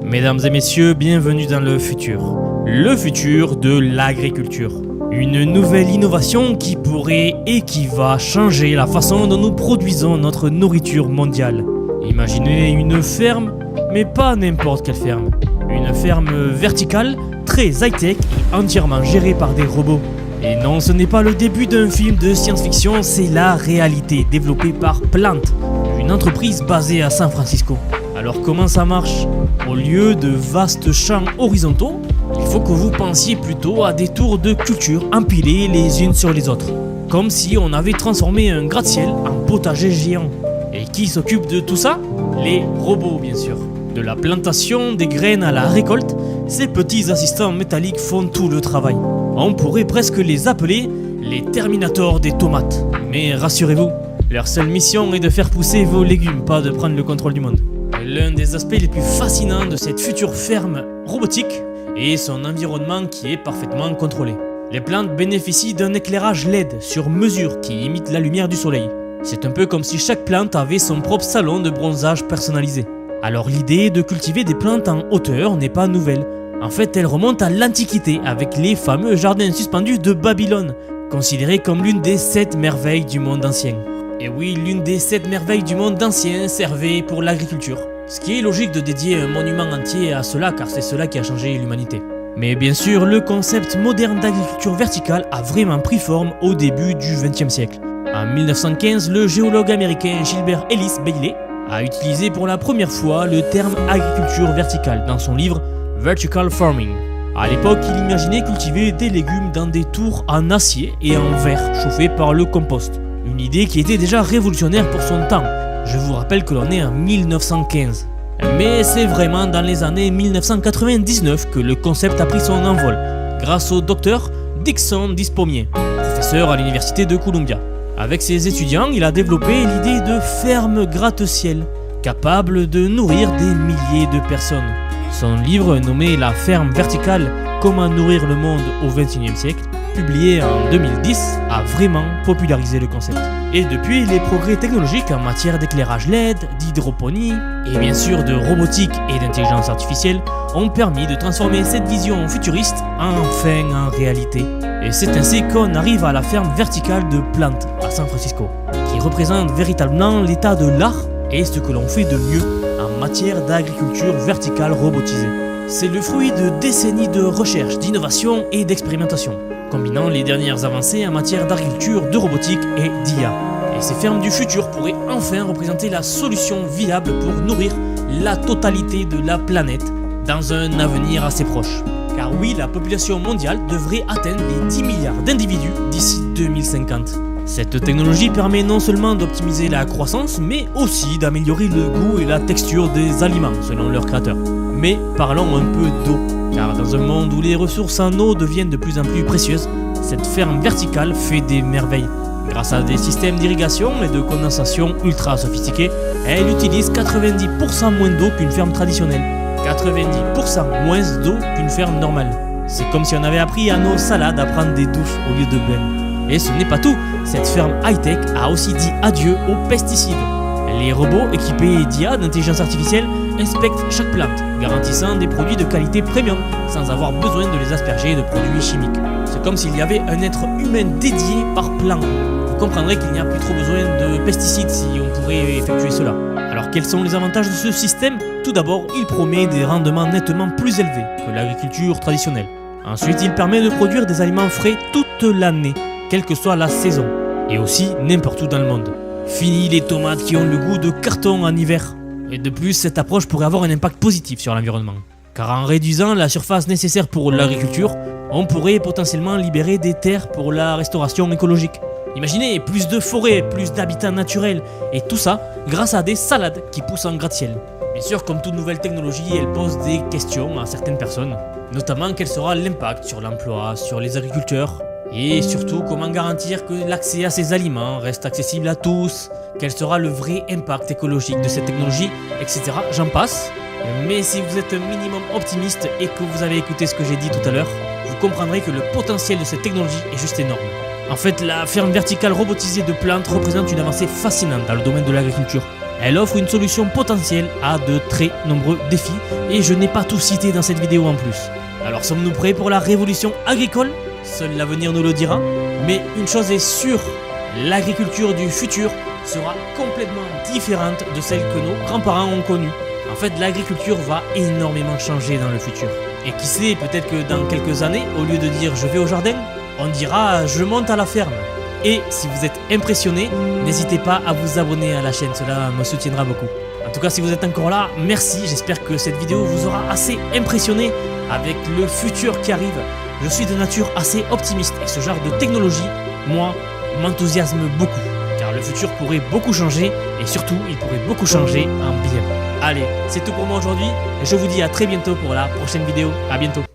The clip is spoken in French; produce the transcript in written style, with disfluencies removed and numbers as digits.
Mesdames et messieurs, bienvenue dans le futur. Le futur de l'agriculture. Une nouvelle innovation qui pourrait et qui va changer la façon dont nous produisons notre nourriture mondiale. Imaginez une ferme, mais pas n'importe quelle ferme. Une ferme verticale, très high-tech et entièrement gérée par des robots. Et non, ce n'est pas le début d'un film de science-fiction, c'est la réalité développée par Plant, une entreprise basée à San Francisco. Alors comment ça marche? Au lieu de vastes champs horizontaux, il faut que vous pensiez plutôt à des tours de culture empilées les unes sur les autres. Comme si on avait transformé un gratte-ciel en potager géant. Et qui s'occupe de tout ça? Les robots bien sûr. De la plantation des graines à la récolte, ces petits assistants métalliques font tout le travail. On pourrait presque les appeler les Terminators des tomates. Mais rassurez-vous, leur seule mission est de faire pousser vos légumes, pas de prendre le contrôle du monde. L'un des aspects les plus fascinants de cette future ferme robotique est son environnement qui est parfaitement contrôlé. Les plantes bénéficient d'un éclairage LED sur mesure qui imite la lumière du soleil. C'est un peu comme si chaque plante avait son propre salon de bronzage personnalisé. Alors l'idée de cultiver des plantes en hauteur n'est pas nouvelle. En fait, elle remonte à l'Antiquité avec les fameux jardins suspendus de Babylone, considérés comme l'une des 7 merveilles du monde ancien. Et oui, l'une des 7 merveilles du monde ancien servait pour l'agriculture. Ce qui est logique de dédier un monument entier à cela car c'est cela qui a changé l'humanité. Mais bien sûr, le concept moderne d'agriculture verticale a vraiment pris forme au début du XXe siècle. En 1915, le géologue américain Gilbert Ellis Bailey a utilisé pour la première fois le terme agriculture verticale dans son livre Vertical Farming. À l'époque, il imaginait cultiver des légumes dans des tours en acier et en verre chauffés par le compost. Une idée qui était déjà révolutionnaire pour son temps. Je vous rappelle que l'on est en 1915. Mais c'est vraiment dans les années 1999 que le concept a pris son envol, grâce au docteur Dixon Dispommier, professeur à l'université de Columbia. Avec ses étudiants, il a développé l'idée de ferme gratte-ciel, capable de nourrir des milliers de personnes. Son livre nommé La ferme verticale, comment nourrir le monde au XXIe siècle, publié en 2010, a vraiment popularisé le concept. Et depuis, les progrès technologiques en matière d'éclairage LED, d'hydroponie et bien sûr de robotique et d'intelligence artificielle ont permis de transformer cette vision futuriste enfin en réalité. Et c'est ainsi qu'on arrive à la ferme verticale de Plant à San Francisco, qui représente véritablement l'état de l'art et ce que l'on fait de mieux en matière d'agriculture verticale robotisée. C'est le fruit de décennies de recherche, d'innovation et d'expérimentation, combinant les dernières avancées en matière d'agriculture, de robotique et d'IA. Et ces fermes du futur pourraient enfin représenter la solution viable pour nourrir la totalité de la planète dans un avenir assez proche. Car oui, la population mondiale devrait atteindre les 10 milliards d'individus d'ici 2050. Cette technologie permet non seulement d'optimiser la croissance, mais aussi d'améliorer le goût et la texture des aliments, selon leurs créateurs. Mais parlons un peu d'eau, car dans un monde où les ressources en eau deviennent de plus en plus précieuses, cette ferme verticale fait des merveilles. Grâce à des systèmes d'irrigation et de condensation ultra sophistiqués, elle utilise 90% moins d'eau qu'une ferme traditionnelle. 90% moins d'eau qu'une ferme normale. C'est comme si on avait appris à nos salades à prendre des douches au lieu de bains. Et ce n'est pas tout, cette ferme high-tech a aussi dit adieu aux pesticides. Les robots équipés d'IA, d'intelligence artificielle, inspectent chaque plante, garantissant des produits de qualité premium, sans avoir besoin de les asperger de produits chimiques. C'est comme s'il y avait un être humain dédié par plan. Vous comprendrez qu'il n'y a plus trop besoin de pesticides si on pourrait effectuer cela. Alors quels sont les avantages de ce système? Tout d'abord, il promet des rendements nettement plus élevés que l'agriculture traditionnelle. Ensuite, il permet de produire des aliments frais toute l'année, quelle que soit la saison, et aussi n'importe où dans le monde. Fini les tomates qui ont le goût de carton en hiver. Et de plus, cette approche pourrait avoir un impact positif sur l'environnement. Car en réduisant la surface nécessaire pour l'agriculture, on pourrait potentiellement libérer des terres pour la restauration écologique. Imaginez plus de forêts, plus d'habitats naturels, et tout ça grâce à des salades qui poussent en gratte-ciel. Bien sûr, comme toute nouvelle technologie, elle pose des questions à certaines personnes, notamment quel sera l'impact sur l'emploi, sur les agriculteurs, et surtout comment garantir que l'accès à ces aliments reste accessible à tous, quel sera le vrai impact écologique de cette technologie, etc. J'en passe. Mais si vous êtes un minimum optimiste et que vous avez écouté ce que j'ai dit tout à l'heure, vous comprendrez que le potentiel de cette technologie est juste énorme. En fait, la ferme verticale robotisée de plantes représente une avancée fascinante dans le domaine de l'agriculture. Elle offre une solution potentielle à de très nombreux défis et je n'ai pas tout cité dans cette vidéo en plus. Alors sommes-nous prêts pour la révolution agricole? Seul l'avenir nous le dira. Mais une chose est sûre, l'agriculture du futur sera complètement différente de celle que nos grands-parents ont connue. En fait, l'agriculture va énormément changer dans le futur. Et qui sait, peut-être que dans quelques années, au lieu de dire je vais au jardin, on dira je monte à la ferme. Et si vous êtes impressionné, n'hésitez pas à vous abonner à la chaîne, cela me soutiendra beaucoup. En tout cas, si vous êtes encore là, merci, j'espère que cette vidéo vous aura assez impressionné avec le futur qui arrive. Je suis de nature assez optimiste et ce genre de technologie, moi, m'enthousiasme beaucoup. Car le futur pourrait beaucoup changer et surtout, il pourrait beaucoup changer en bien. Allez, c'est tout pour moi aujourd'hui et je vous dis à très bientôt pour la prochaine vidéo. À bientôt.